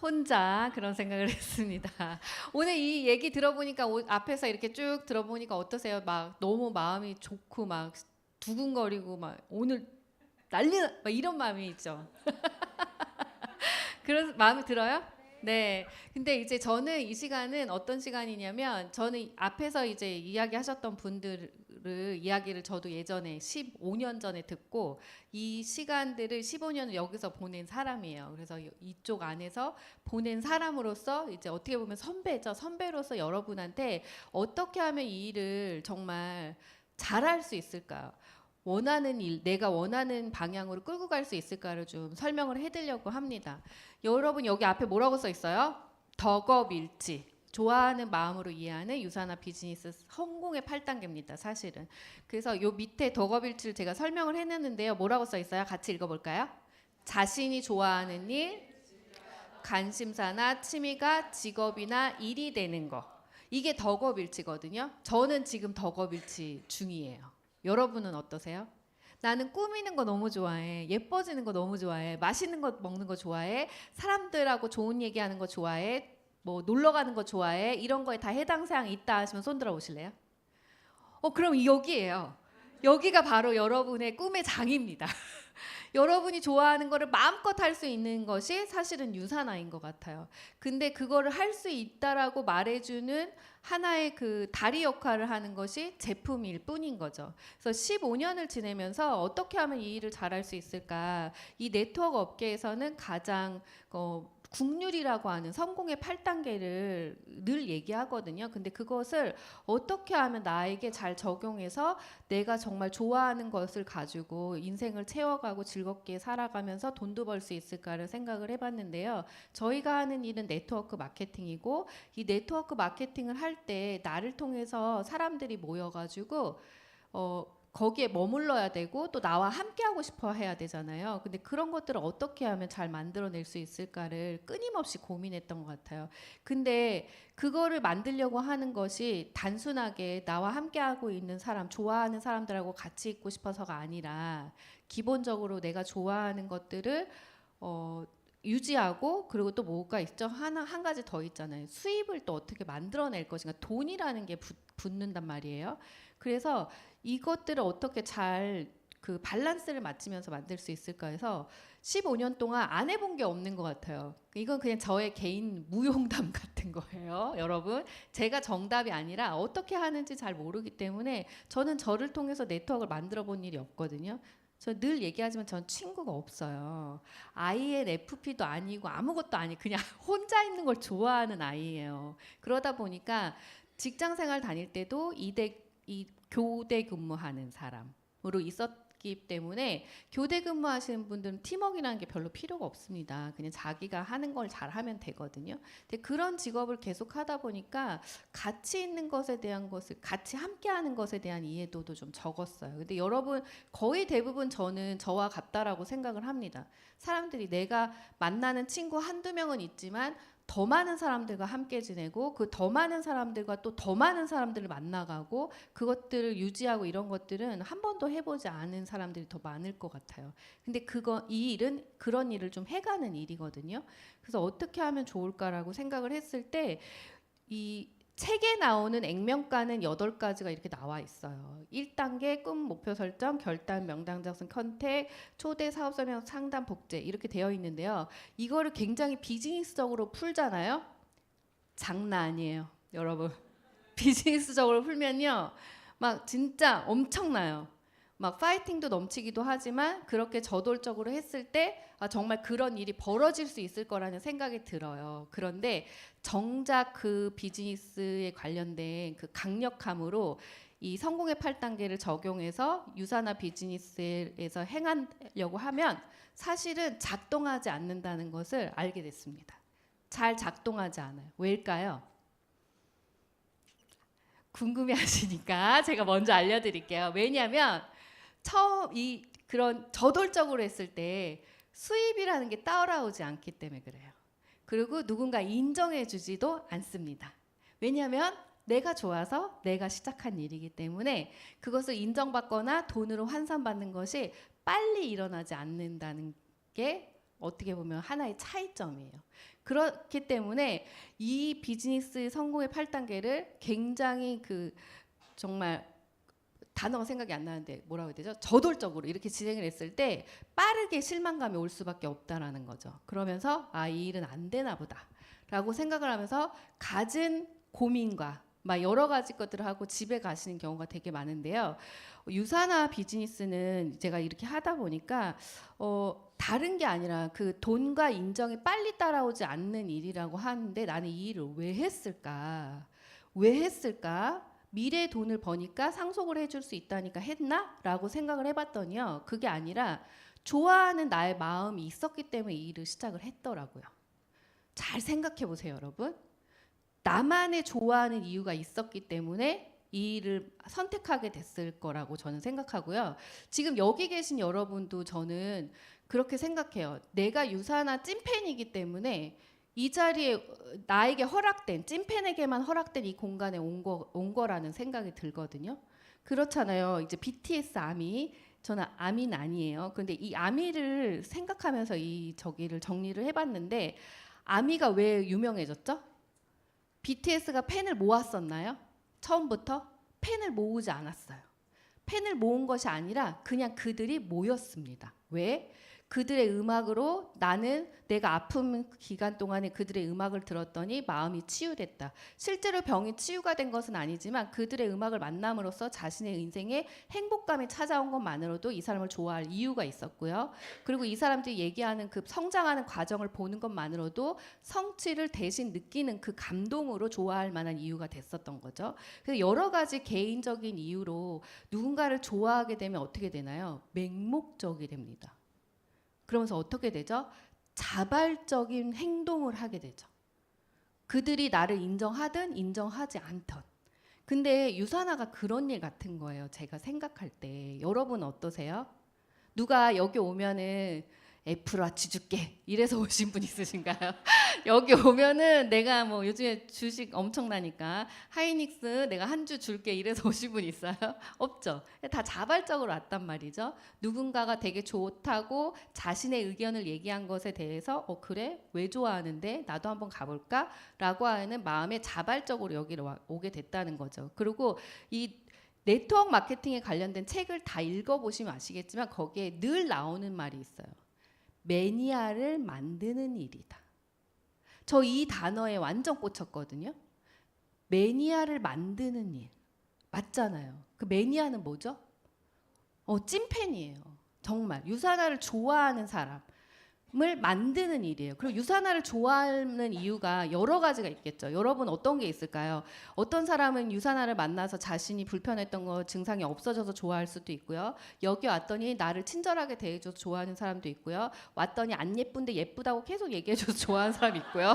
혼자 그런 생각을 했습니다. 오늘 이 얘기 들어보니까 앞에서 이렇게 쭉 들어보니까 어떠세요? 막 너무 마음이 좋고 막 두근거리고 막 오늘 난리나 막 이런 마음이 있죠. 그런 마음이 들어요? 네. 근데 이제 저는 이 시간은 어떤 시간이냐면 저는 앞에서 이제 이야기하셨던 분들을 이야기를 저도 예전에 15년 전에 듣고 이 시간들을 15년을 여기서 보낸 사람이에요. 그래서 이쪽 안에서 보낸 사람으로서 이제 어떻게 보면 선배죠. 선배로서 여러분한테 어떻게 하면 이 일을 정말 잘할 수 있을까요? 원하는 일, 내가 원하는 방향으로 끌고 갈 수 있을까를 좀 설명을 해드리려고 합니다. 여러분 여기 앞에 뭐라고 써 있어요? 덕업일치. 좋아하는 마음으로 이해하는 유산화 비즈니스 성공의 8단계입니다. 사실은. 그래서 요 밑에 덕업일치를 제가 설명을 해놨는데요. 뭐라고 써 있어요? 같이 읽어볼까요? 자신이 좋아하는 일, 관심사나 취미가 직업이나 일이 되는 거. 이게 덕업일치거든요. 저는 지금 덕업일치 중이에요. 여러분은 어떠세요? 나는 꾸미는 거 너무 좋아해. 예뻐지는 거 너무 좋아해. 맛있는 거 먹는 거 좋아해. 사람들하고 좋은 얘기하는 거 좋아해. 뭐 놀러 가는 거 좋아해. 이런 거에 다 해당 사항이 있다 하시면 손 들어 보실래요? 그럼 여기예요. 여기가 바로 여러분의 꿈의 장입니다. 여러분이 좋아하는 거를 마음껏 할 수 있는 것이 사실은 유산화인 것 같아요. 근데 그거를 할 수 있다라고 말해주는 하나의 그 다리 역할을 하는 것이 제품일 뿐인 거죠. 그래서 15년을 지내면서 어떻게 하면 이 일을 잘할 수 있을까? 이 네트워크 업계에서는 가장 국률이라고 하는 성공의 8단계를 늘 얘기하거든요. 근데 그것을 어떻게 하면 나에게 잘 적용해서 내가 정말 좋아하는 것을 가지고 인생을 채워가고 즐겁게 살아가면서 돈도 벌 수 있을까를 생각을 해봤는데요. 저희가 하는 일은 네트워크 마케팅이고 이 네트워크 마케팅을 할 때 나를 통해서 사람들이 모여가지고 거기에 머물러야 되고 또 나와 함께 하고 싶어 해야 되잖아요. 근데 그런 것들을 어떻게 하면 잘 만들어낼 수 있을까를 끊임없이 고민했던 것 같아요. 근데 그거를 만들려고 하는 것이 단순하게 나와 함께 하고 있는 사람, 좋아하는 사람들하고 같이 있고 싶어서가 아니라 기본적으로 내가 좋아하는 것들을 유지하고 그리고 또 뭐가 있죠? 한 가지 더 있잖아요. 수입을 또 어떻게 만들어낼 것인가. 돈이라는 게 붙는단 말이에요. 그래서 이것들을 어떻게 잘 그 밸런스를 맞추면서 만들 수 있을까 해서 15년 동안 안 해본 게 없는 것 같아요. 이건 그냥 저의 개인 무용담 같은 거예요. 여러분 제가 정답이 아니라 어떻게 하는지 잘 모르기 때문에 저는 저를 통해서 네트워크를 만들어 본 일이 없거든요. 저 늘 얘기하지만 전 친구가 없어요. INFP도 아니고 아무것도 아니 그냥 혼자 있는 걸 좋아하는 아이예요. 그러다 보니까 직장 생활 다닐 때도 이 교대 근무하는 사람으로 있었기 때문에 교대 근무하시는 분들은 팀워크라는 게 별로 필요가 없습니다. 그냥 자기가 하는 걸 잘하면 되거든요. 근데 그런 직업을 계속 하다 보니까 같이 있는 것에 대한 것을 같이 함께하는 것에 대한 이해도도 좀 적었어요. 근데 여러분 거의 대부분 저는 저와 같다라고 생각을 합니다. 사람들이 내가 만나는 친구 한두 명은 있지만 더 많은 사람들과 함께 지내고 그 더 많은 사람들과 또 더 많은 사람들을 만나가고 그것들을 유지하고 이런 것들은 한 번도 해보지 않은 사람들이 더 많을 것 같아요. 근데 이 일은 그런 일을 좀 해가는 일이거든요. 그래서 어떻게 하면 좋을까라고 생각을 했을 때 이 책에 나오는 액면가는 8가지가 이렇게 나와 있어요. 1단계 꿈 목표 설정, 결단, 명당 작성, 컨택, 초대 사업 설명, 상담, 복제 이렇게 되어 있는데요. 이거를 굉장히 비즈니스적으로 풀잖아요. 장난 아니에요, 여러분. 비즈니스적으로 풀면요, 막 진짜 엄청나요. 막 파이팅도 넘치기도 하지만 그렇게 저돌적으로 했을 때 정말 그런 일이 벌어질 수 있을 거라는 생각이 들어요. 그런데 정작 그 비즈니스에 관련된 그 강력함으로 이 성공의 8단계를 적용해서 유산화 비즈니스에서 행하려고 하면 사실은 작동하지 않는다는 것을 알게 됐습니다. 잘 작동하지 않아요. 왜일까요? 궁금해하시니까 제가 먼저 알려드릴게요. 왜냐하면 처음 그런 저돌적으로 했을 때 수입이라는 게 따라오지 않기 때문에 그래요. 그리고 누군가 인정해주지도 않습니다. 왜냐하면 내가 좋아서 내가 시작한 일이기 때문에 그것을 인정받거나 돈으로 환산받는 것이 빨리 일어나지 않는다는 게 어떻게 보면 하나의 차이점이에요. 그렇기 때문에 이 비즈니스 성공의 8단계를 굉장히 정말 단어가 생각이 안 나는데 뭐라고 해야 되죠? 저돌적으로 이렇게 진행을 했을 때 빠르게 실망감이 올 수밖에 없다라는 거죠. 그러면서 이 일은 안 되나 보다라고 생각을 하면서 갖은 고민과 막 여러 가지 것들을 하고 집에 가시는 경우가 되게 많은데요. 유산화 비즈니스는 제가 이렇게 하다 보니까 다른 게 아니라 그 돈과 인정이 빨리 따라오지 않는 일이라고 하는데 나는 이 일을 왜 했을까? 왜 했을까? 미래에 돈을 버니까 상속을 해줄 수 있다니까 했나? 라고 생각을 해봤더니요. 그게 아니라 좋아하는 나의 마음이 있었기 때문에 이 일을 시작을 했더라고요. 잘 생각해 보세요, 여러분. 나만의 좋아하는 이유가 있었기 때문에 이 일을 선택하게 됐을 거라고 저는 생각하고요. 지금 여기 계신 여러분도 저는 그렇게 생각해요. 내가 유산화 찐팬이기 때문에 이 자리에 나에게 허락된, 찐팬에게만 허락된 이 공간에 온 거라는 생각이 들거든요. 그렇잖아요. 이제 BTS 아미, 저는 아미는 아니에요. 근데 이 아미를 생각하면서 저기를 정리를 해봤는데 아미가 왜 유명해졌죠? BTS가 팬을 모았었나요? 처음부터? 팬을 모으지 않았어요. 팬을 모은 것이 아니라 그냥 그들이 모였습니다. 왜? 그들의 음악으로 나는 내가 아픈 기간 동안에 그들의 음악을 들었더니 마음이 치유됐다. 실제로 병이 치유가 된 것은 아니지만 그들의 음악을 만남으로써 자신의 인생에 행복감이 찾아온 것만으로도 이 사람을 좋아할 이유가 있었고요. 그리고 이 사람들이 얘기하는 그 성장하는 과정을 보는 것만으로도 성취를 대신 느끼는 그 감동으로 좋아할 만한 이유가 됐었던 거죠. 그래서 여러 가지 개인적인 이유로 누군가를 좋아하게 되면 어떻게 되나요? 맹목적이 됩니다. 그러면서 어떻게 되죠? 자발적인 행동을 하게 되죠. 그들이 나를 인정하든 인정하지 않든. 근데 유산화가 그런 일 같은 거예요. 제가 생각할 때. 여러분 어떠세요? 누가 여기 오면은 애플워치 줄게 이래서 오신 분 있으신가요? 여기 오면은 내가 뭐 요즘에 주식 엄청나니까 하이닉스 내가 한 주 줄게 이래서 오신 분 있어요? 없죠. 다 자발적으로 왔단 말이죠. 누군가가 되게 좋다고 자신의 의견을 얘기한 것에 대해서 그래? 왜 좋아하는데? 나도 한번 가볼까? 라고 하는 마음에 자발적으로 여기로 오게 됐다는 거죠. 그리고 이 네트워크 마케팅에 관련된 책을 다 읽어보시면 아시겠지만 거기에 늘 나오는 말이 있어요. 매니아를 만드는 일이다. 저 이 단어에 완전 꽂혔거든요. 매니아를 만드는 일. 맞잖아요. 그 매니아는 뭐죠? 찐팬이에요. 정말 유산화를 좋아하는 사람을 만드는 일이에요. 그리고 유산화를 좋아하는 이유가 여러 가지가 있겠죠. 여러분 어떤 게 있을까요? 어떤 사람은 유산화를 만나서 자신이 불편했던 거 증상이 없어져서 좋아할 수도 있고요. 여기 왔더니 나를 친절하게 대해줘서 좋아하는 사람도 있고요. 왔더니 안 예쁜데 예쁘다고 계속 얘기해줘서 좋아하는 사람이 있고요.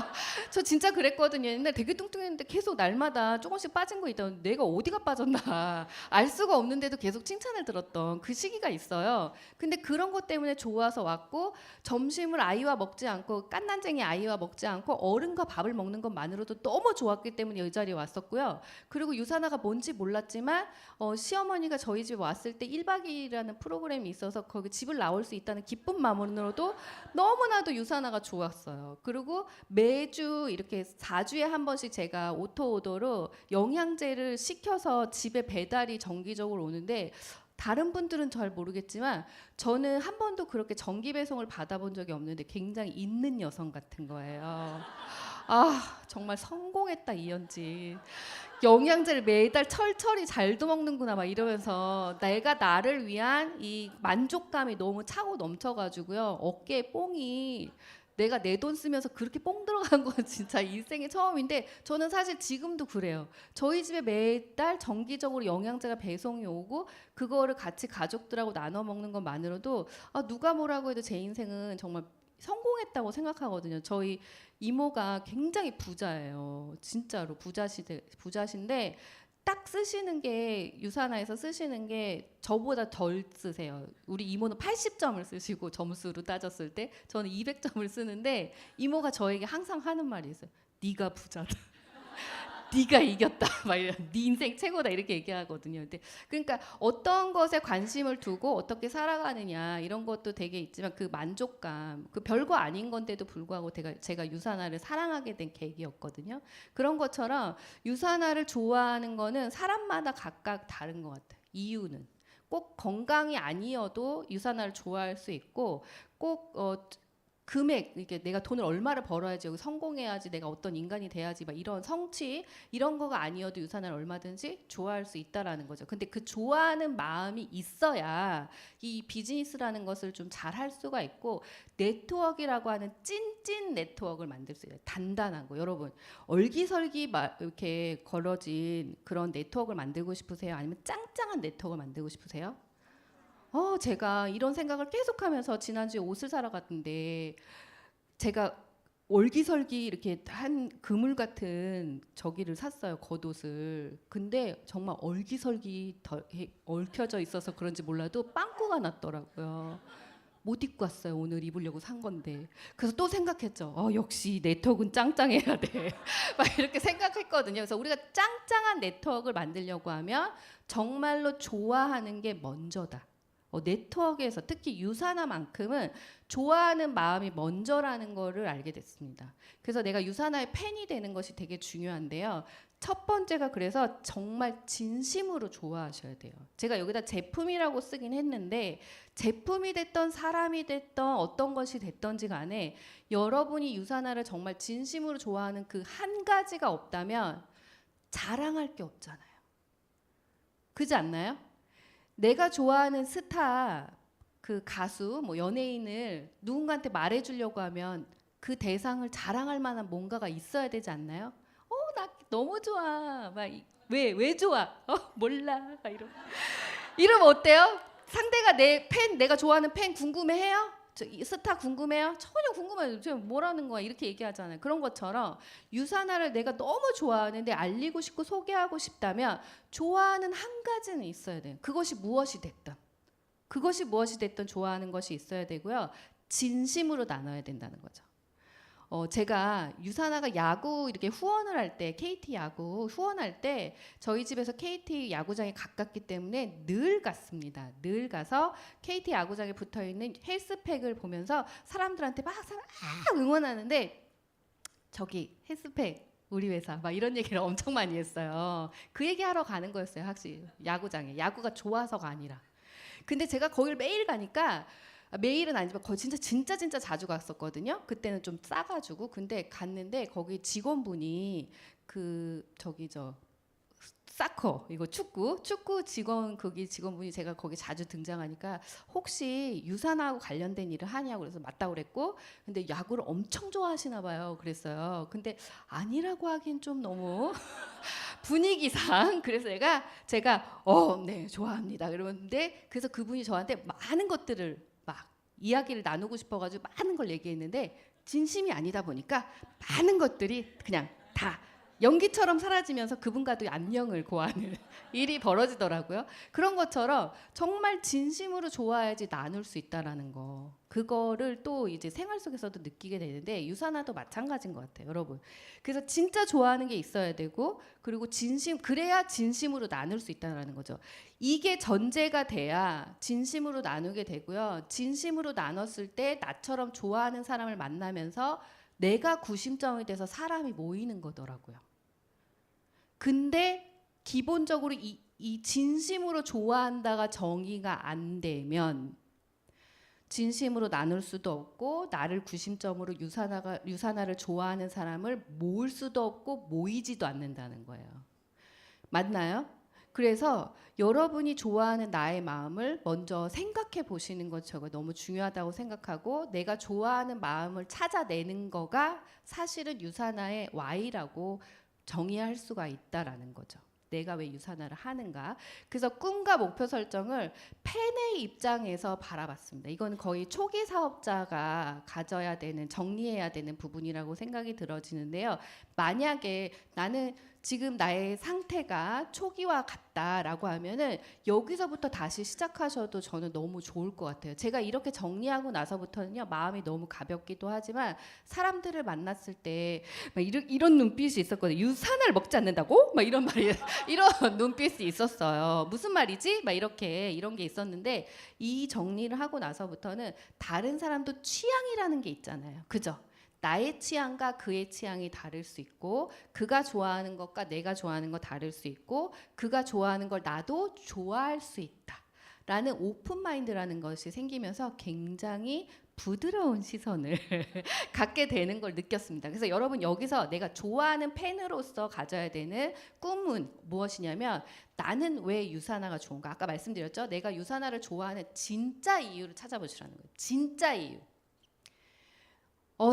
저 진짜 그랬거든요. 옛날 되게 뚱뚱했는데 계속 날마다 조금씩 빠진 거 있던 내가 어디가 빠졌나 알 수가 없는데도 계속 칭찬을 들었던 그 시기가 있어요. 근데 그런 것 때문에 좋아서 왔고 점심을 아이와 먹지 않고 깐난쟁이 아이와 먹지 않고 어른과 밥을 먹는 것만으로도 너무 좋았기 때문에 이 자리에 왔었고요. 그리고 유산화가 뭔지 몰랐지만 시어머니가 저희 집에 왔을 때 1박 2일이라는 프로그램이 있어서 거기 집을 나올 수 있다는 기쁨만으로도 너무나도 유산화가 좋았어요. 그리고 매주 이렇게 4주에 한 번씩 제가 오토오더로 영양제를 시켜서 집에 배달이 정기적으로 오는데 다른 분들은 잘 모르겠지만 저는 한 번도 그렇게 정기 배송을 받아본 적이 없는데 굉장히 있는 여성 같은 거예요. 정말 성공했다 이현지. 영양제를 매달 철철이 잘도 먹는구나 막 이러면서 내가 나를 위한 이 만족감이 너무 차고 넘쳐가지고요. 어깨에 뽕이 내가 내 돈 쓰면서 그렇게 뽕 들어간 건 진짜 인생의 처음인데 저는 사실 지금도 그래요. 저희 집에 매달 정기적으로 영양제가 배송이 오고 그거를 같이 가족들하고 나눠 먹는 것만으로도 누가 뭐라고 해도 제 인생은 정말 성공했다고 생각하거든요. 저희 이모가 굉장히 부자예요. 진짜로 부자신데 딱 쓰시는 게 유산화에서 쓰시는 게 저보다 덜 쓰세요. 우리 이모는 80점을 쓰시고 점수로 따졌을 때 저는 200점을 쓰는데 이모가 저에게 항상 하는 말이 있어요. 네가 부자다. 네가 이겼다. 막 이런 네 인생 최고다 이렇게 얘기하거든요. 근데 그러니까 어떤 것에 관심을 두고 어떻게 살아가느냐 이런 것도 되게 있지만 그 만족감, 그 별거 아닌 건데도 불구하고 제가 유산화를 사랑하게 된 계기였거든요. 그런 것처럼 유산화를 좋아하는 거는 사람마다 각각 다른 것 같아요. 이유는 꼭 건강이 아니어도 유산화를 좋아할 수 있고 꼭 금액, 이게 내가 돈을 얼마를 벌어야지 여기 성공해야지 내가 어떤 인간이 돼야지 막 이런 성취 이런 거가 아니어도 유산을 얼마든지 좋아할 수 있다라는 거죠. 근데 그 좋아하는 마음이 있어야 이 비즈니스라는 것을 좀 잘 할 수가 있고 네트워크라고 하는 찐찐 네트워크를 만들 수 있어요. 단단한 거. 여러분 얼기설기 이렇게 걸어진 그런 네트워크를 만들고 싶으세요? 아니면 짱짱한 네트워크를 만들고 싶으세요? 제가 이런 생각을 계속하면서 지난주에 옷을 사러 갔는데 제가 월기설기 이렇게 한 그물 같은 저기를 샀어요. 겉옷을. 근데 정말 얼기설기 얽혀져 있어서 그런지 몰라도 빵꾸가 났더라고요. 못 입고 왔어요. 오늘 입으려고 산 건데. 그래서 또 생각했죠. 역시 네트워크는 짱짱해야 돼. 막 이렇게 생각했거든요. 그래서 우리가 짱짱한 네트워크를 만들려고 하면 정말로 좋아하는 게 먼저다. 네트워크에서 특히 유산화만큼은 좋아하는 마음이 먼저라는 거를 알게 됐습니다. 그래서 내가 유산화의 팬이 되는 것이 되게 중요한데요. 첫 번째가 그래서 정말 진심으로 좋아하셔야 돼요. 제가 여기다 제품이라고 쓰긴 했는데 제품이 됐던 사람이 됐던 어떤 것이 됐던지 간에 여러분이 유산화를 정말 진심으로 좋아하는 그 한 가지가 없다면 자랑할 게 없잖아요. 그렇지 않나요? 내가 좋아하는 스타, 그 가수, 뭐 연예인을 누군가한테 말해주려고 하면 그 대상을 자랑할 만한 뭔가가 있어야 되지 않나요? 나 너무 좋아. 왜 좋아? 몰라. 막 이러면 어때요? 상대가 내가 좋아하는 팬 궁금해해요? 이 스타 궁금해요? 전혀 궁금해요. 지금 뭐라는 거야? 이렇게 얘기하잖아요. 그런 것처럼 유산화를 내가 너무 좋아하는데 알리고 싶고 소개하고 싶다면 좋아하는 한 가지는 있어야 돼요. 그것이 무엇이 됐든 좋아하는 것이 있어야 되고요. 진심으로 나눠야 된다는 거죠. 제가 유산화가 야구 이렇게 후원을 할 때 KT 야구 후원할 때 저희 집에서 KT 야구장이 가깝기 때문에 늘 갔습니다. 늘 가서 KT 야구장에 붙어 있는 헬스팩을 보면서 사람들한테 막 응원하는데 저기 헬스팩 우리 회사 막 이런 얘기를 엄청 많이 했어요. 그 얘기하러 가는 거였어요. 확실히 야구장에 야구가 좋아서가 아니라. 근데 제가 거길 매일 가니까 매일은 아니지만 거의 진짜 자주 갔었거든요. 그때는 좀 싸가지고. 근데 갔는데 거기 직원분이 사커 이거 축구 거기 직원분이 제가 거기 자주 등장하니까 혹시 유산하고 관련된 일을 하냐고 그래서 맞다고 그랬고 근데 야구를 엄청 좋아하시나 봐요. 그랬어요. 근데 아니라고 하긴 좀 너무 분위기상 그래서 제가 네 좋아합니다. 그러는데 그래서 그분이 저한테 많은 것들을 막 이야기를 나누고 싶어가지고 많은 걸 얘기했는데 진심이 아니다 보니까 많은 것들이 그냥 다 연기처럼 사라지면서 그분과도 안녕을 고하는 일이 벌어지더라고요. 그런 것처럼 정말 진심으로 좋아야지 나눌 수 있다라는 거. 그거를 또 이제 생활 속에서도 느끼게 되는데 유산화도 마찬가지인 것 같아요, 여러분. 그래서 진짜 좋아하는 게 있어야 되고 그리고 그래야 진심으로 나눌 수 있다라는 거죠. 이게 전제가 돼야 진심으로 나누게 되고요. 진심으로 나눴을 때 나처럼 좋아하는 사람을 만나면서 내가 구심점이 돼서 사람이 모이는 거더라고요. 근데 기본적으로 이 진심으로 좋아한다가 정의가 안 되면 진심으로 나눌 수도 없고 나를 구심점으로 유산화를 좋아하는 사람을 모을 수도 없고 모이지도 않는다는 거예요. 맞나요? 그래서 여러분이 좋아하는 나의 마음을 먼저 생각해 보시는 것 저거 너무 중요하다고 생각하고 내가 좋아하는 마음을 찾아내는 거가 사실은 유산화의 Y라고 정의할 수가 있다라는 거죠. 내가 왜 유산화를 하는가? 그래서 꿈과 목표 설정을 팬의 입장에서 바라봤습니다. 이건 거의 초기 사업자가 가져야 되는 정리해야 되는 부분이라고 생각이 들어지는데요. 만약에 나는 지금 나의 상태가 초기와 같다라고 하면은 여기서부터 다시 시작하셔도 저는 너무 좋을 것 같아요. 제가 이렇게 정리하고 나서부터는요, 마음이 너무 가볍기도 하지만 사람들을 만났을 때 막 이런 눈빛이 있었거든요. 유산을 먹지 않는다고? 막 이런 말이 이런 눈빛이 있었어요. 무슨 말이지? 막 이렇게 이런 게 있었는데 이 정리를 하고 나서부터는 다른 사람도 취향이라는 게 있잖아요. 그죠? 나의 취향과 그의 취향이 다를 수 있고 그가 좋아하는 것과 내가 좋아하는 거 다를 수 있고 그가 좋아하는 걸 나도 좋아할 수 있다 라는 오픈 마인드라는 것이 생기면서 굉장히 부드러운 시선을 갖게 되는 걸 느꼈습니다. 그래서 여러분 여기서 내가 좋아하는 팬으로서 가져야 되는 꿈은 무엇이냐면 나는 왜 유산화가 좋은가? 아까 말씀드렸죠? 내가 유산화를 좋아하는 진짜 이유를 찾아보시라는 거예요. 진짜 이유.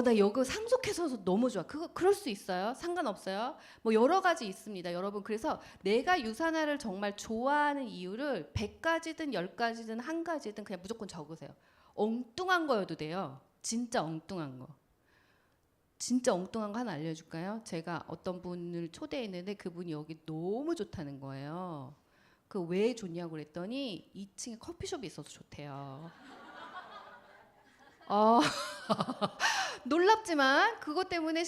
나 이거 상속해서 너무 좋아. 그럴 수 있어요. 상관없어요. 뭐 여러 가지 있습니다. 여러분. 그래서 내가 유산화를 정말 좋아하는 이유를 100가지든 10가지든 1가지든 그냥 무조건 적으세요. 엉뚱한 거여도 돼요. 진짜 엉뚱한 거. 진짜 엉뚱한 거 하나 알려줄까요? 제가 어떤 분을 초대했는데 그분이 여기 너무 좋다는 거예요. 그 왜 좋냐고 그랬더니 2층에 커피숍이 있어서 좋대요. 어, 놀랍지만 그것 때문에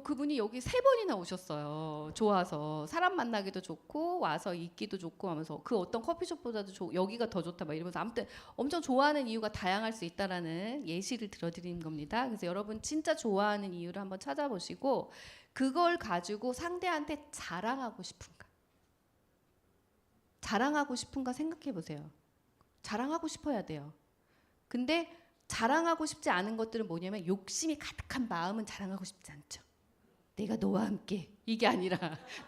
그분이 여기 3번이나 오셨어요. 좋아서 사람 만나기도 좋고 와서 있기도 좋고 하면서 그 어떤 커피숍보다도 여기가 더 좋다 막 이러면서 아무튼 엄청 좋아하는 이유가 다양할 수 있다라는 예시를 들어드리는 겁니다. 그래서 여러분 진짜 좋아하는 이유를 한번 찾아보시고 그걸 가지고 상대한테 자랑하고 싶은가? 자랑하고 싶은가 생각해 보세요. 자랑하고 싶어야 돼요. 근데 자랑하고 싶지 않은 것들은 뭐냐면 욕심이 가득한 마음은 자랑하고 싶지 않죠. 내가 너와 함께 이게 아니라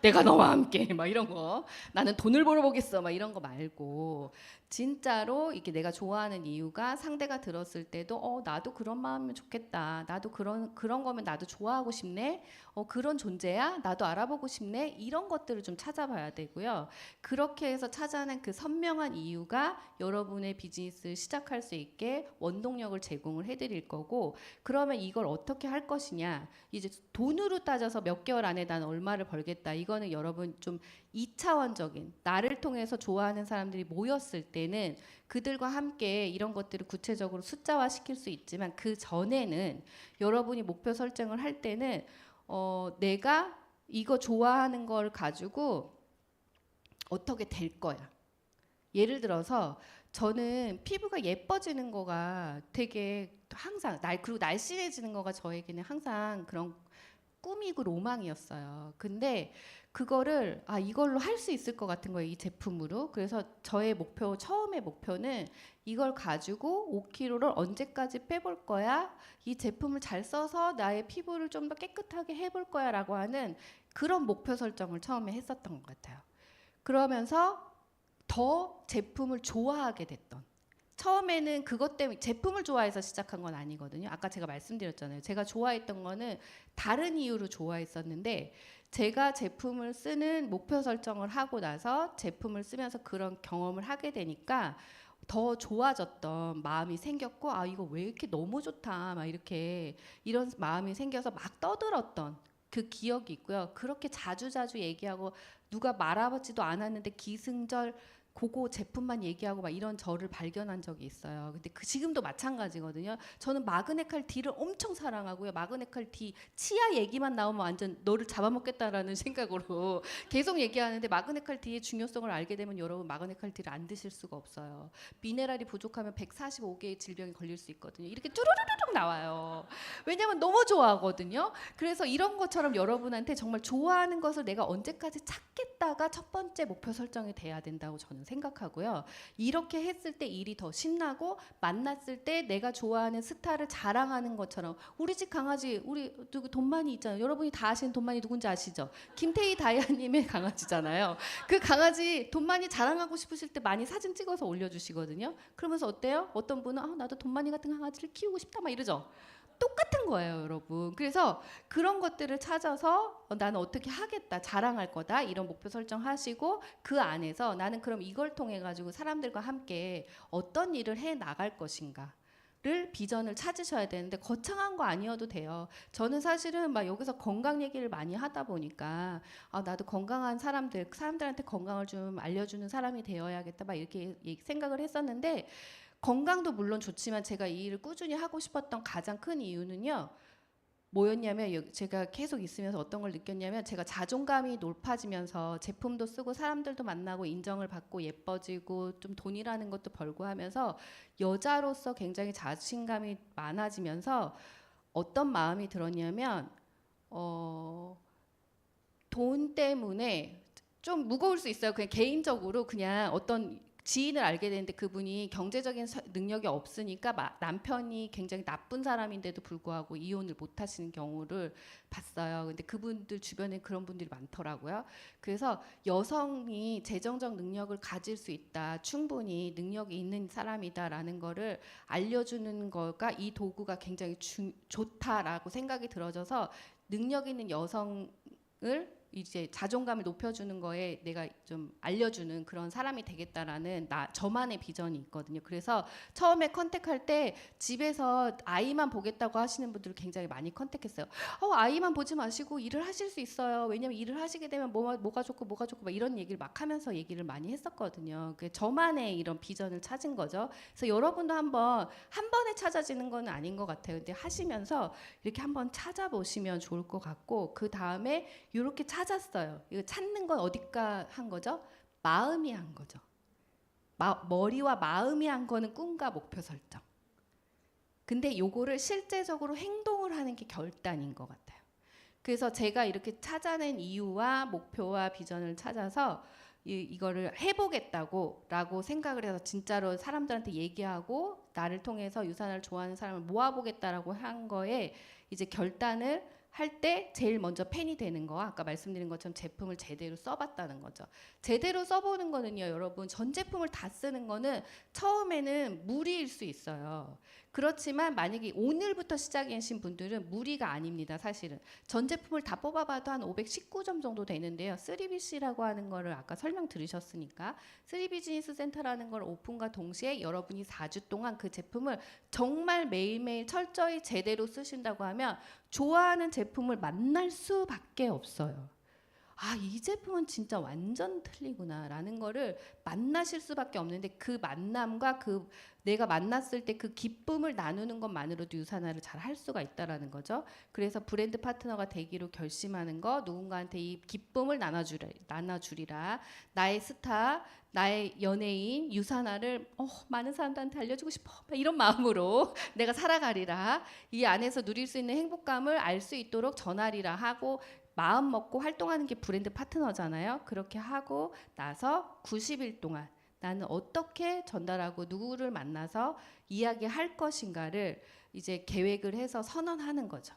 내가 너와 함께 막 이런 거 나는 돈을 벌어보겠어 막 이런 거 말고 진짜로 이게 내가 좋아하는 이유가 상대가 들었을 때도 나도 그런 마음이면 좋겠다. 나도 그런 거면 나도 좋아하고 싶네. 그런 존재야. 나도 알아보고 싶네. 이런 것들을 좀 찾아봐야 되고요. 그렇게 해서 찾아낸 그 선명한 이유가 여러분의 비즈니스를 시작할 수 있게 원동력을 제공을 해드릴 거고 그러면 이걸 어떻게 할 것이냐. 이제 돈으로 따져서 몇 개월 안에 난 얼마를 벌겠다. 이거는 여러분 좀 2차원적인 나를 통해서 좋아하는 사람들이 모였을 때는 그들과 함께 이런 것들을 구체적으로 숫자화 시킬 수 있지만 그 전에는 여러분이 목표 설정을 할 때는 내가 이거 좋아하는 걸 가지고 어떻게 될 거야. 예를 들어서 저는 피부가 예뻐지는 거가 되게 항상 그리고 날씬해지는 거가 저에게는 항상 그런 꿈이고 로망이었어요. 근데 그거를 이걸로 할 수 있을 것 같은 거예요. 이 제품으로. 그래서 저의 처음의 목표는 이걸 가지고 5kg를 언제까지 빼볼 거야? 이 제품을 잘 써서 나의 피부를 좀 더 깨끗하게 해볼 거야 라고 하는 그런 목표 설정을 처음에 했었던 것 같아요. 그러면서 더 제품을 좋아하게 됐던 처음에는 그것 때문에 제품을 좋아해서 시작한 건 아니거든요. 아까 제가 말씀드렸잖아요. 제가 좋아했던 거는 다른 이유로 좋아했었는데 제가 제품을 쓰는 목표 설정을 하고 나서 제품을 쓰면서 그런 경험을 하게 되니까 더 좋아졌던 마음이 생겼고 이거 왜 이렇게 너무 좋다 막 이렇게 이런 마음이 생겨서 막 떠들었던 그 기억이 있고요. 그렇게 자주자주 얘기하고 누가 말아보지도 않았는데 기승절 그거 제품만 얘기하고 막 이런 저를 발견한 적이 있어요. 근데 지금도 마찬가지거든요. 저는 마그네칼 D를 엄청 사랑하고요. 마그네칼 D 치아 얘기만 나오면 완전 너를 잡아먹겠다라는 생각으로 계속 얘기하는데 마그네칼 D의 중요성을 알게 되면 여러분 마그네칼 D를 안 드실 수가 없어요. 미네랄이 부족하면 145개의 질병이 걸릴 수 있거든요. 이렇게 쭈루루룩 나와요. 왜냐면 너무 좋아하거든요. 그래서 이런 것처럼 여러분한테 정말 좋아하는 것을 내가 언제까지 찾겠다가 첫 번째 목표 설정이 돼야 된다고 저는 생각하고요. 이렇게 했을 때 일이 더 신나고 만났을 때 내가 좋아하는 스타를 자랑하는 것처럼 우리 집 강아지 우리 돈 많이 있잖아요. 여러분이 다 아시는 돈 많이 누군지 아시죠? 김태희 다이아님의 강아지잖아요. 그 강아지 돈 많이 자랑하고 싶으실 때 많이 사진 찍어서 올려주시거든요. 그러면서 어때요? 어떤 분은 나도 돈 많이 같은 강아지를 키우고 싶다 막 이러죠. 똑같은 거예요, 여러분. 그래서 그런 것들을 찾아서 나는 어떻게 하겠다, 자랑할 거다 이런 목표 설정하시고 그 안에서 나는 그럼 이걸 통해 가지고 사람들과 함께 어떤 일을 해 나갈 것인가. 를 비전을 찾으셔야 되는데 거창한 거 아니어도 돼요. 저는 사실은 막 여기서 건강 얘기를 많이 하다 보니까 나도 건강한 사람들한테 건강을 좀 알려주는 사람이 되어야겠다 막 이렇게 생각을 했었는데 건강도 물론 좋지만 제가 이 일을 꾸준히 하고 싶었던 가장 큰 이유는요. 뭐였냐면 제가 계속 있으면서 어떤 걸 느꼈냐면 제가 자존감이 높아지면서 제품도 쓰고 사람들도 만나고 인정을 받고 예뻐지고 좀 돈이라는 것도 벌고 하면서 여자로서 굉장히 자신감이 많아지면서 어떤 마음이 들었냐면 돈 때문에 좀 무거울 수 있어요. 그냥 개인적으로 그냥 어떤 지인을 알게 되는데 그분이 경제적인 능력이 없으니까 남편이 굉장히 나쁜 사람인데도 불구하고 이혼을 못 하시는 경우를 봤어요. 근데 그분들 주변에 그런 분들이 많더라고요. 그래서 여성이 재정적 능력을 가질 수 있다. 충분히 능력이 있는 사람이다라는 거를 알려주는 거가 이 도구가 굉장히 좋다라고 생각이 들어져서 능력 있는 여성을 이제 자존감을 높여주는 거에 내가 좀 알려주는 그런 사람이 되겠다라는 저만의 비전이 있거든요. 그래서 처음에 컨택할 때 집에서 아이만 보겠다고 하시는 분들을 굉장히 많이 컨택했어요. 아이만 보지 마시고 일을 하실 수 있어요. 왜냐면 일을 하시게 되면 뭐가 좋고 막 이런 얘기를 막 하면서 얘기를 많이 했었거든요. 저만의 이런 비전을 찾은 거죠. 그래서 여러분도 한 번에 찾아지는 건 아닌 것 같아요. 근데 하시면서 이렇게 한번 찾아보시면 좋을 것 같고 그 다음에 이렇게 찾았어요. 이거 찾는 건 어디가 한 거죠? 마음이 한 거죠. 머리와 마음이 한 거는 꿈과 목표 설정. 근데 요거를 실제적으로 행동을 하는 게 결단인 것 같아요. 그래서 제가 이렇게 찾아낸 이유와 목표와 비전을 찾아서 이거를 해보겠다고 생각을 해서 진짜로 사람들한테 얘기하고 나를 통해서 유산을 좋아하는 사람을 모아보겠다라고 한 거에 이제 결단을 할 때 제일 먼저 팬이 되는 거 아까 말씀드린 것처럼 제품을 제대로 써봤다는 거죠. 제대로 써보는 거는요, 여러분 전 제품을 다 쓰는 거는 처음에는 무리일 수 있어요. 그렇지만 만약에 오늘부터 시작이신 분들은 무리가 아닙니다. 사실은 전 제품을 다 뽑아봐도 한 519점 정도 되는데요. 3BC라고 하는 거를 아까 설명 들으셨으니까 3비즈니스 센터라는 걸 오픈과 동시에 여러분이 4주 동안 그 제품을 정말 매일매일 철저히 제대로 쓰신다고 하면 좋아하는 제품을 만날 수밖에 없어요. 이 제품은 진짜 완전 틀리구나 라는 거를 만나실 수밖에 없는데 그 만남과 내가 만났을 때 그 기쁨을 나누는 것만으로도 유산화를 잘 할 수가 있다라는 거죠. 그래서 브랜드 파트너가 되기로 결심하는 거, 누군가한테 이 기쁨을 나눠주리라. 나의 스타, 나의 연예인, 유산화를 많은 사람들한테 알려주고 싶어. 이런 마음으로 내가 살아가리라. 이 안에서 누릴 수 있는 행복감을 알 수 있도록 전하리라 하고 마음 먹고 활동하는 게 브랜드 파트너잖아요. 그렇게 하고 나서 90일 동안 나는 어떻게 전달하고 누구를 만나서 이야기할 것인가를 이제 계획을 해서 선언하는 거죠.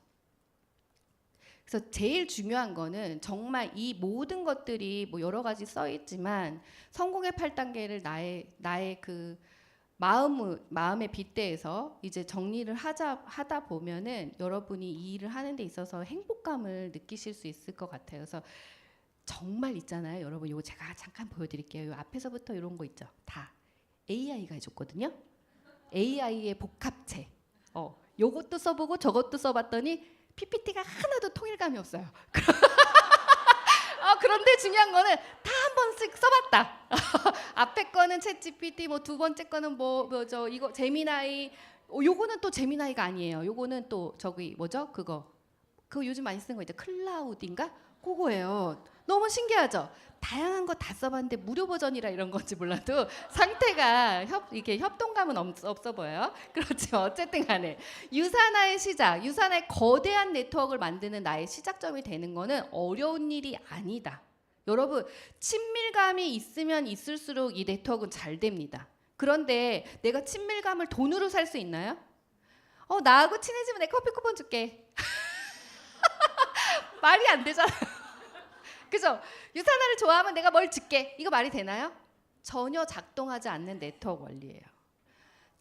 그래서 제일 중요한 거는 정말 이 모든 것들이 뭐 여러 가지 써 있지만 성공의 8단계를 나의 그 마음에 빗대서 이제 정리를 하다 보면은 여러분이 이 일을 하는 데 있어서 행복감을 느끼실 수 있을 것 같아요. 그래서 정말 있잖아요. 여러분 이거 제가 잠깐 보여드릴게요. 요 앞에서부터 이런 거 있죠. 다 AI가 해줬거든요. AI의 복합체. 요것도 써보고 저것도 써봤더니 PPT가 하나도 통일감이 없어요. 그런데 중요한 거는 다 한 번씩 써봤다. 앞에 거는 챗 GPT, 뭐 두 번째 거는 뭐죠? 이거 제미나이. 요거는 또 제미나이가 아니에요. 요거는 또 저기 뭐죠? 그거 요즘 많이 쓰는 거 있죠? 클라우드인가? 그거예요. 너무 신기하죠? 다양한 거 다 써봤는데 무료 버전이라 이런 건지 몰라도 상태가 이게 협동감은 없어 보여요. 그렇죠. 어쨌든 간에 유산화의 시작, 유산화의 거대한 네트워크를 만드는 나의 시작점이 되는 거는 어려운 일이 아니다. 여러분 친밀감이 있으면 있을수록 이 네트워크는 잘 됩니다. 그런데 내가 친밀감을 돈으로 살 수 있나요? 나하고 친해지면 내 커피 쿠폰 줄게. 말이 안 되잖아요. 그죠? 유산화를 좋아하면 내가 뭘 줄게. 이거 말이 되나요? 전혀 작동하지 않는 네트워크 원리예요.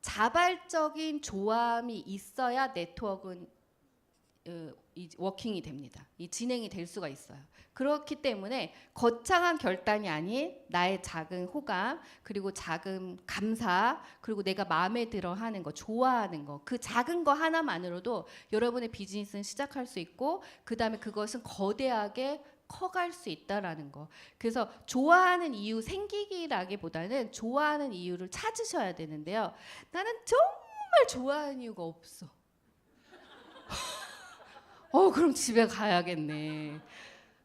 자발적인 좋아함이 있어야 네트워크는 이 워킹이 됩니다. 이 진행이 될 수가 있어요. 그렇기 때문에 거창한 결단이 아닌 나의 작은 호감, 그리고 작은 감사, 그리고 내가 마음에 들어 하는 거, 좋아하는 거, 그 작은 거 하나만으로도 여러분의 비즈니스는 시작할 수 있고, 그 다음에 그것은 거대하게 커갈 수 있다라는 거. 그래서 좋아하는 이유 생기기라기보다는 좋아하는 이유를 찾으셔야 되는데요. 나는 정말 좋아하는 이유가 없어. 그럼 집에 가야겠네.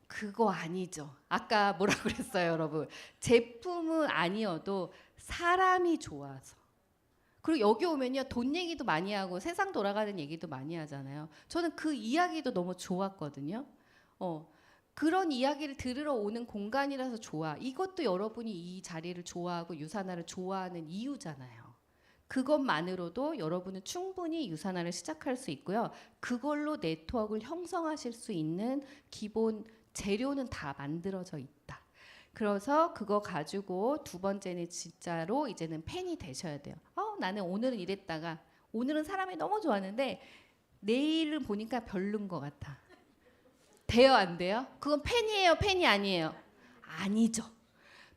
그거 아니죠. 아까 뭐라 그랬어요, 여러분? 제품은 아니어도 사람이 좋아서. 그리고 여기 오면요, 돈 얘기도 많이 하고 세상 돌아가는 얘기도 많이 하잖아요. 저는 그 이야기도 너무 좋았거든요. 그런 이야기를 들으러 오는 공간이라서 좋아. 이것도 여러분이 이 자리를 좋아하고 유산화를 좋아하는 이유잖아요. 그것만으로도 여러분은 충분히 유산화를 시작할 수 있고요. 그걸로 네트워크를 형성하실 수 있는 기본 재료는 다 만들어져 있다. 그래서 그거 가지고 두 번째는 진짜로 이제는 팬이 되셔야 돼요. 나는 오늘은 이랬다가 오늘은 사람이 너무 좋았는데 내일은 보니까 별론 것 같아. 돼요, 안 돼요? 그건 팬이에요, 팬이 아니에요? 아니죠.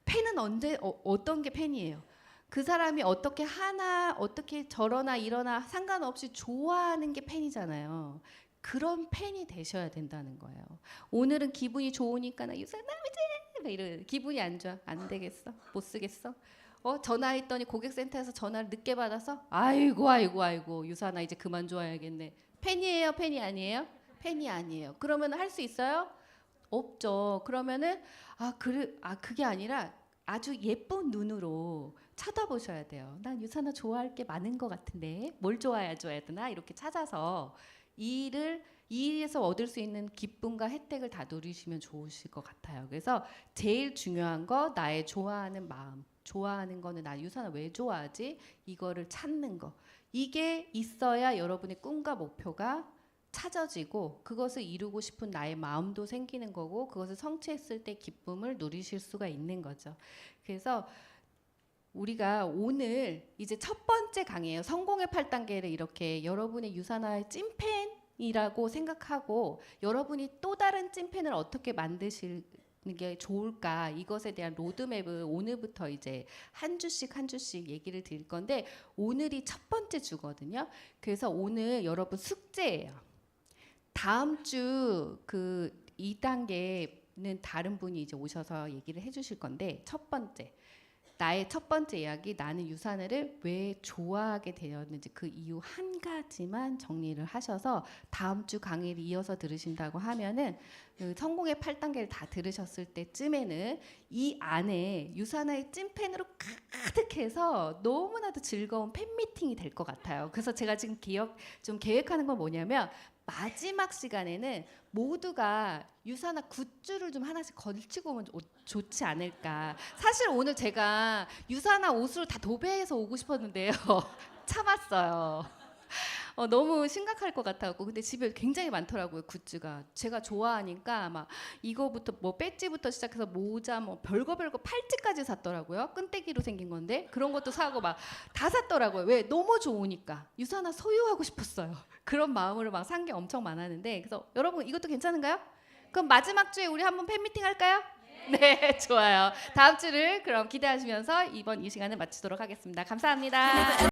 팬은 언제 어떤 게 팬이에요? 그 사람이 어떻게 하나, 어떻게 저러나 이러나 상관없이 좋아하는 게 팬이잖아요. 그런 팬이 되셔야 된다는 거예요. 오늘은 기분이 좋으니까 나 유산남이지! 막 이런 기분이 안 좋아. 안 되겠어? 못 쓰겠어? 전화했더니 고객센터에서 전화를 늦게 받아서 아이고 유산아 이제 그만 좋아야겠네. 팬이에요, 팬이 아니에요? 팬이 아니에요. 그러면 할 수 있어요? 없죠. 그러면은 그게 아니라 아주 예쁜 눈으로 쳐다보셔야 돼요. 난 유산화 좋아할 게 많은 것 같은데 뭘 좋아해야 되나 이렇게 찾아서 이에서 얻을 수 있는 기쁨과 혜택을 다 누리시면 좋으실 것 같아요. 그래서 제일 중요한 거 나의 좋아하는 마음, 좋아하는 거는 나 유산화 왜 좋아하지? 이거를 찾는 거. 이게 있어야 여러분의 꿈과 목표가 찾아지고 그것을 이루고 싶은 나의 마음도 생기는 거고 그것을 성취했을 때 기쁨을 누리실 수가 있는 거죠. 그래서 우리가 오늘 이제 첫 번째 강의예요. 성공의 8단계를 이렇게 여러분의 유산화의 찐팬이라고 생각하고 여러분이 또 다른 찐팬을 어떻게 만드시는 게 좋을까 이것에 대한 로드맵을 오늘부터 이제 한 주씩 얘기를 드릴 건데 오늘이 첫 번째 주거든요. 그래서 오늘 여러분 숙제예요. 다음 주 그 2단계는 다른 분이 이제 오셔서 얘기를 해주실 건데 나의 첫 번째 이야기 나는 유산화를 왜 좋아하게 되었는지 그 이유 한 가지만 정리를 하셔서 다음 주 강의를 이어서 들으신다고 하면은 그 성공의 8단계를 다 들으셨을 때쯤에는 이 안에 유산화의 찐팬으로 가득해서 너무나도 즐거운 팬미팅이 될 것 같아요. 그래서 제가 지금 계획하는 건 뭐냐면 마지막 시간에는 모두가 유산화 굿즈를 좀 하나씩 걸치고 오면 좋지 않을까. 사실 오늘 제가 유산화 옷을 다 도배해서 오고 싶었는데요. 참았어요. 너무 심각할 것 같아갖고 근데 집에 굉장히 많더라고요 굿즈가. 제가 좋아하니까 막 이거부터 뭐 배지부터 시작해서 모자 뭐 별거 팔찌까지 샀더라고요. 끈떼기로 생긴 건데 그런 것도 사고 막 다 샀더라고요. 왜? 너무 좋으니까 유산화 소유하고 싶었어요. 그런 마음으로 막 산 게 엄청 많았는데 그래서 여러분 이것도 괜찮은가요? 그럼 마지막 주에 우리 한번 팬미팅 할까요? 네, 좋아요. 다음 주를 그럼 기대하시면서 이번 이 시간을 마치도록 하겠습니다. 감사합니다.